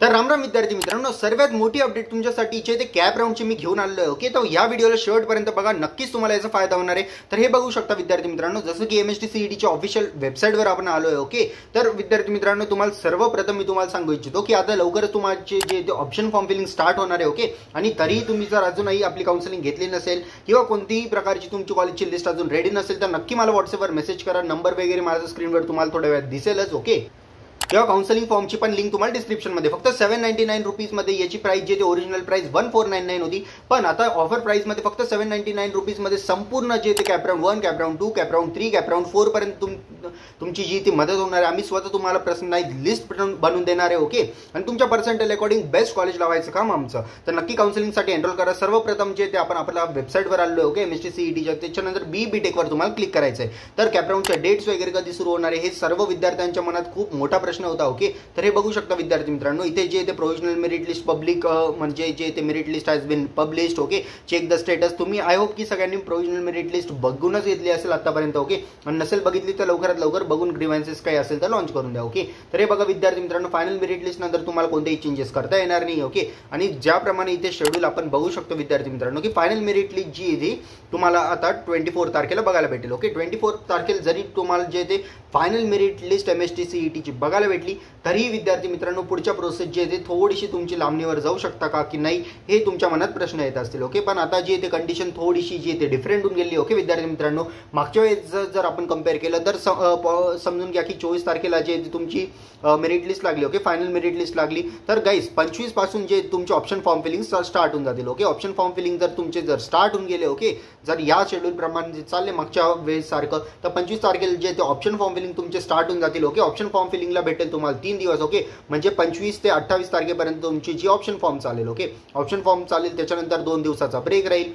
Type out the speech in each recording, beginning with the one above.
तर रामराम विद्यार्थी मित्रांनो, सर्वात मोठी अपडेट तुमच्यासाठी जे ते कॅप राऊंडची मी घेऊन आलेलो आहे. ओके, तर या व्हिडिओला शेवटपर्यंत बघा, नक्कीच तुम्हाला याचा फायदा होणार आहे. तर हे बघू शकता विद्यार्थी मित्रांनो, जसं की MSTCETच्या ऑफिशियल वेबसाईटवर आपण आलो आहे. ओके, तर विद्यार्थी मित्रांनो, तुम्हाला सर्वप्रथम मी तुम्हाला सांगू इच्छितो की आता लवकरच तुमचे जे ते ऑप्शन फॉर्म फिलिंग स्टार्ट होणार आहे. ओके, आणि तरीही तुम्ही जर अजूनही आपली काउन्सिलिंग घेतली नसेल किंवा कोणतीही प्रकारची तुमची कॉलेजची लिस्ट अजून रेडी नसेल तर नक्की मला व्हॉट्सअपवर मेसेज करा. नंबर वगैरे माझ्या स्क्रीनवर तुम्हाला थोड्या वेळात दिसेलच. ओके, किंवा काउन्सिलिंग फॉर्मची पण लिंक तुम्हाला डिस्क्रिप्शनमध्ये. फक्त 799 रुपीजमध्ये याची प्राइस जे ओरिजिनल प्राइस 1499 होती, पण आता ऑफर प्राइसमध्ये फक्त 799 रुपीजमध्ये संपूर्ण जे ते कॅपराऊंड 1, कॅपराऊंड 2, कॅपराऊंड 3, कॅपराऊंड 4 पर्यंत तुमची जी ती मदत होणार आहे. आम्ही स्वतः तुम्हाला पर्सनलाइज लिस्ट बनवून देणार आहे. ओके, आणि तुमच्या पर्सेंटेज अकॉर्डिंग बेस्ट कॉलेज लावायचं काम आमचं. तर नक्की काउन्सिलिंगसाठी एनरोल करा. सर्वप्रथम जे ते आपण आपल्या वेबसाईटवर आलो. ओके, MSTCETच्या, त्याच्यानंतर BTechवर तुम्हाला क्लिक करायचं आहे. तर कॅपराऊंडच्या डेट्स वगैरे कधी सुरू होणार आहे हे सर्व विद्यार्थ्यांच्या मनात खूप मोठा प्रश्न होता. ओके, तर हे बघू शकता विद्यार्थी मित्रांनो, इथे जे ते प्रोव्हिजनल मेरिट लिस्ट पब्लिक म्हणजे जे ते merit list has been published. Okay, check the status. तुम्ही आय होप की सगळ्यांनी प्रोव्हिजनल मेरिट लिस्ट बघूनच घेतली असेल आतापर्यंत. ओके, आणि नसेल बघितली तर लवकरात लवकर बघून ग्रीव्हन्सेस काही असेल तर लॉन्च करून द्या. ओके, तर हे बघा विद्यार्थी मित्रांनो, फायनल मेरिट लिस्ट नंतर तुम्हाला कोणतेही चेंजेस करता येणार नाही. ओके, आणि ज्याप्रमाणे इथे शेड्यूल आपण बघू शकतो विद्यार्थी मित्रांनो की फायनल मेरिट लिस्ट जी आहे तुम्हाला आता 24 तारखेला बघायला भेटेल. ओके, 24 तारखेला जरी तुम्हाला जे ते फायनल मेरिट लिस्ट MSTCETची बघायला भेटली तरीही विद्यार्थी मित्रांनो पुढच्या प्रोसेस जे ते थोडीशी तुमची लांबणीवर जाऊ शकता का की नाही हे तुमच्या मनात प्रश्न येत असतील. ओके, पण आता जे ते कंडिशन थोडीशी जी ते डिफरंट होऊन गेली. ओके विद्यार्थी मित्रांनो, मागच्या वेळेस जर आपण कम्पेअर केलं तर समजून घ्या की 24 तारखेला जे तुमची मेरिट लिस्ट लागली. ओके, फायनल मेरिट लिस्ट लागली तर गाईस 25 पासून जे तुमचे ऑप्शन फॉर्म फिलिंग स्टार्ट होऊन जातील. ओके, ऑप्शन फॉर्म फिलिंग जर तुमचे जर स्टार्ट होऊन गेले, ओके, जर या शेड्यूल प्रमाणे जे चालले मागच्या वेळेस सारखं, तर 25 तारखेला जे ते ऑप्शन फॉर्म फिलिंग तुमचे स्टार्ट होऊन जातील. ओके, ऑप्शन फॉर्म फिलिंगला भेटेल तुम्हाला 3 दिवस. ओके, म्हणजे 25 ते 28 तारखेपर्यंत तुमची जी ऑप्शन फॉर्म चालेल. ओके, ऑप्शन फॉर्म चालेल, त्याच्यानंतर 2 दिवसाचा ब्रेक राहील.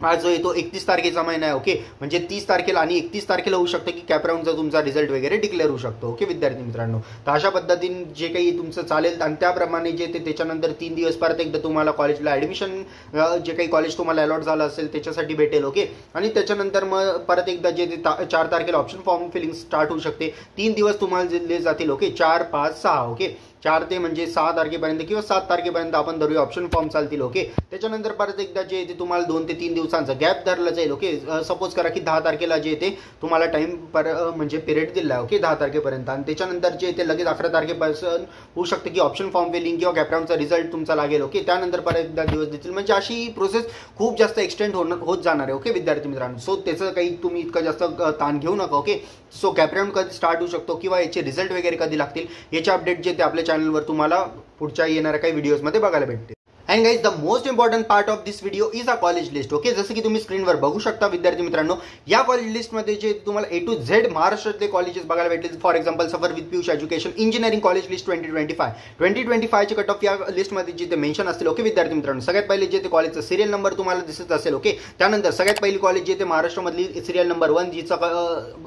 आज जो येतो 31 तारखेचा महिना आहे. ओके, म्हणजे 30 तारखेला आणि 31 तारखेला होऊ शकतं की कॅपराऊंडचा तुमचा रिझल्ट वगैरे डिक्लेअर होऊ शकतो. ओके विद्यार्थी मित्रांनो, तर अशा पद्धतीने जे काही तुमचं चालेल आणि त्याप्रमाणे जे ते त्याच्यानंतर 3 दिवस परत एकदा तुम्हाला कॉलेजला ॲडमिशन जे काही कॉलेज तुम्हाला अलॉट झालं असेल त्याच्यासाठी भेटेल. ओके, आणि त्याच्यानंतर मग परत एकदा जे ते 4 तारखेला ऑप्शन फॉर्म फिलिंग स्टार्ट होऊ शकते. 3 दिवस तुम्हाला दिले जातील. ओके, 4, 5, 6. ओके, 4 ते म्हणजे 6 तारखेपर्यंत किंवा 7 तारखेपर्यंत आपण धरूया ऑप्शन फॉर्म चालतील. ओके, त्याच्यानंतर परत एकदा जे ते तुम्हाला 2 ते 3 दिवसांचा गॅप धरला जाईल. ओके, सपोज करा की 10 तारखेला जे ते तुम्हाला टाइम म्हणजे पिरियड दिला आहे. ओके, 10 तारखेपर्यंत, आणि त्याच्यानंतर जे ते लगेच 11 तारखेपासून होऊ शकतं की ऑप्शन फॉर्म फिलिंग किंवा कॅपराऊंडचा रिझल्ट तुमचा लागेल. ओके, त्यानंतर परत एकदा दिवस देतील. म्हणजे अशी प्रोसेस खूप जास्त एक्सटेंड होत जाणार आहे. ओके विद्यार्थी मित्रांनो, सो त्याचं काही तुम्ही इतकं जास्त ताण घेऊ नका. ओके, सो कॅपराऊंड कधी स्टार्ट होऊ शकतो किंवा याचे रिझल्ट वगैरे कधी लागतील याचे अपडेट जे ते आपल्या चॅनलवर तुम्हाला पुढच्या येणाऱ्या काही व्हिडिओजमध्ये बघायला भेटते. And guys, the most important part of this video is a college list. Okay, जसं की तुम्ही स्क्रीनवर बघू शकता विद्यार्थी मित्रांनो, या कॉलेज लिस्टमध्ये जे तुम्हाला A to Z महाराष्ट्रातले कॉलेजेस बघायला भेटतील. फॉर एक्झाम्पल सफर with Piyush education engineering college list 2025 cut off या लिस्टमध्ये जे ते मेन्शन असतील. ओके विद्यार्थी मित्रांनो, सगळ्यात पहिले जे ते कॉलेजचा सिरियल नंबर तुम्हाला दिसत असेल. ओके, त्यानंतर सगळ्यात पहिली कॉलेज जे ते महाराष्ट्रामधली सिरियल नंबर 1 जिचा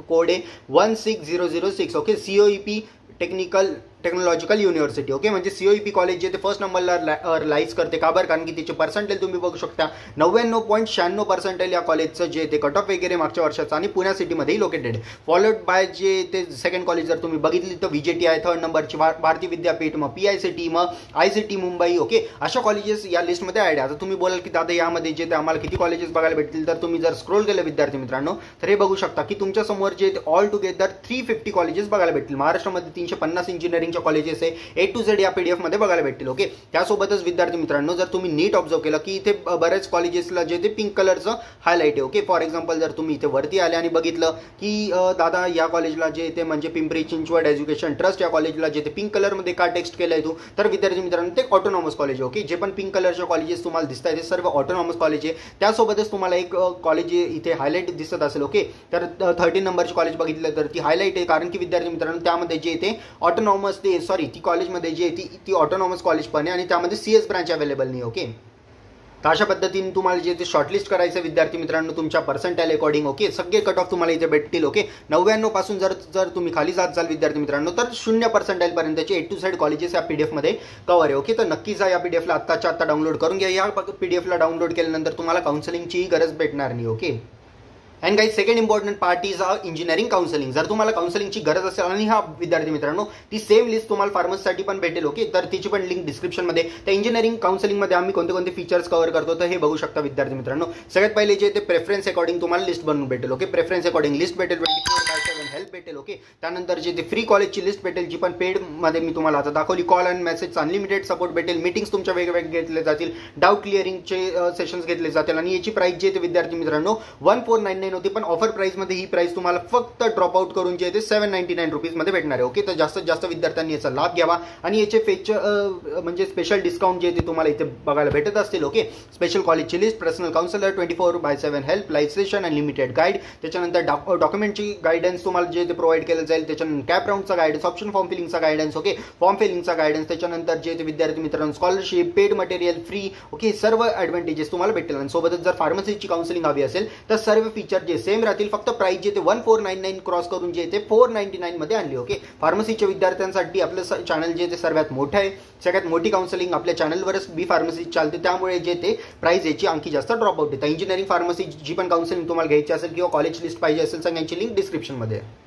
कोड आहे 16006. Okay, COEP technological university. Okay, म्हणजे COEP कॉलेज जे ते फर्स्ट नंबरला लाईज करते. का बरं? कारण की त्याचे पर्सेंटेज तुम्ही बघू शकता 99.96 पर्सेंटेज या कॉलेजचं जे ते कट ऑफ वगैरे मागच्या वर्षाचं आणि पुण्या सिटीमध्येही लोकेटेड. फॉलोड बाय जे ते सेकंड कॉलेज जर तुम्ही बघितली तर VJTI आहे 3rd नंबरची, भारती विद्यापीठ, मग PICT, मग ICT मुंबई. ओके, अशा कॉलेजेस या लिस्टमध्ये ॲड आहे. आता तुम्ही बोलाल की दादा यामध्ये जे ते आम्हाला किती कॉलेजेस बघायला भेटतील, तर तुम्ही जर स्क्रोल केलं विद्यार्थी मित्रांनो तर हे बघू शकता की तुमच्या समोर जे ऑल टुगेदर 350 कॉलेजेस बघायला भेटतील. महाराष्ट्रामध्ये 350 इंजिनिअरिंग कॉलेजेस आहे A to Z या PDF मध्ये बघायला भेटतील. ओके, त्यासोबतच विद्यार्थी मित्रांनो जर तुम्ही नीट ऑब्झर्व केलं की इथे बऱ्याच कॉलेजेसला जे ते पिंक कलरचं हायलाइट आहे. ओके, फॉर एक्झाम्पल जर तुम्ही इथे वरती आले आणि बघितलं की दादा या कॉलेजला जे ते म्हणजे पिंपरी चिंचवड एज्युकेशन ट्रस्ट या कॉलेजला जे ते पिंक कलरमध्ये का टेक्स्ट केलं आहे तर विद्यार्थी मित्रांनो ते ऑटोनॉमस कॉलेज आहे. ओके, जे पण पिंक कलरचे कॉलेजेस तुम्हाला दिसत आहेत ते सर्व ऑटोनॉमस कॉलेज आहे. त्यासोबतच तुम्हाला एक कॉलेज इथे हायलाइट दिसत असेल. ओके, तर 13 नंबरची कॉलेज बघितलं तर ती हायलाइट आहे, कारण की विद्यार्थी मित्रांनो त्यामध्ये जे ते ऑटोनॉमस ती कॉलेजमध्ये जी आहे ती ऑटोनॉमस कॉलेज पण आहे आणि त्यामध्ये CS ब्रांच अवेलेबल नाही. ओके, तर अशा पद्धतीने तुम्हाला जे ते शॉर्टलिस्ट करायचं विद्यार्थी मित्रांनो तुमच्या पर्सेंटाईल अकॉर्डिंग. ओके, सगळे कट ऑफ तुम्हाला इथे भेटतील. ओके, 99 पासून जर तुम्ही खाली जात जाल विद्यार्थी मित्रांनो तर 0 पर्सेंटाईल पर्यंतचे A to Z कॉलेजेस या PDF मध्ये कव्हर आहे. ओके, तर नक्की जा या PDF ला आत्ता डाउनलोड करून घ्या. या PDF ला डाउनलोड केल्यानंतर तुम्हाला काउन्सिलिंगची गरज भेटणार नाही. Okay, and guys second important part is engineering counselling. जर तुम्हाला काउन्सिलिंगची गरज असेल आणि हा विद्यार्थी मित्रांनो ती सेम लिस्ट तुम्हाला फार्मसीसाठी पण भेटेल. ओके, तर तिची पण लिंक डिस्क्रिप्शनमध्ये. त्या इंजिनिअरिंग काउन्सिलिंगमध्ये आम्ही कोणते कोणते फीचर्स कव्हर करतो तर हे बघू शकता विद्यार्थी मित्रांनो. सगळ्यात पहिले जे ते प्रेफरन्स अकॉर्डिंग तुम्हाला लिस्ट बनवून भेटेल. ओके, प्रेफरन्स अकॉर्डिंग लिस्ट भेटेल, 24/7 हेल्प भेटेल. ओके, त्यानंतर जे ते फ्री कॉलेजची लिस्ट भेटेल जी पण पेड मध्ये मी तुम्हाला आता दाखवली. Call and message unlimited support भेटेल. मीटिंग्स तुमच्या वेगवेगळे घेतले जातील. डाऊट क्लिअरिंगचे सेशन्स घेतले जातील. आणि याची प्राइस जी आहे विद्यार्थी मित्रांनो 1499 होती, पण ऑफर प्राइस मध्ये ही प्राइस तुम्हाला फक्त ड्रॉप आउट करून जे आहे ते 799 रुपीज मध्ये भेटणार आहे. ओके, तर जास्तीत जास्त विद्यार्थ्यांनी याचा लाभ घ्यावा आणि याचे म्हणजे स्पेशल डिस्काउंट जे आहे ते तुम्हाला इथे बघायला भेटत असतील. ओके, स्पेशल कॉलेजची list, personal counsellor, 24/7 help, live session, unlimited guide, त्याच्यानंतर डॉक्युमेंटची गायडन्स तुम्हाला जे ते प्रोव्हाइड केलं जाईल. त्याच्यानंतर कॅप राऊंडचा गायडन्स, ऑप्शन फॉर्म फिलिंगचा गायडन्स. ओके, फॉर्म फिलिंगचा गायडन्स, त्याच्यानंतर जे ते विद्यार्थी मित्रांनो scholarship, paid material free. Okay, सर्व ऍडव्हान्टेजेस तुम्हाला भेटेल. आणि सोबतच जर फार्मसीची काउन्सिलिंग हवी असेल तर सर्व फीचर जे सेम राहतील, फक्त प्राइस जे ते 1499 क्रॉस करून जे ते 499 मध्ये आणली. ओके, फार्मसीच्या विद्यार्थ्यांसाठी आपलं चॅनल जे ते सर्वात मोठं आहे. सगळ्यात मोठी काउन्सिलिंग आपल्या चॅनलवरच बी फार्मसी चालते, त्यामुळे जे ते प्राइस याची आणखी जास्त ड्रॉप आउट येते. इंजिनिअरिंग फार्मसी जी पण काउन्सिलिंग तुम्हाला घ्यायची असेल किंवा कॉलेज लिस्ट पाहिजे असेल सगळ्यांची लिंक डिस्क्रिप्शनमध्ये आहे.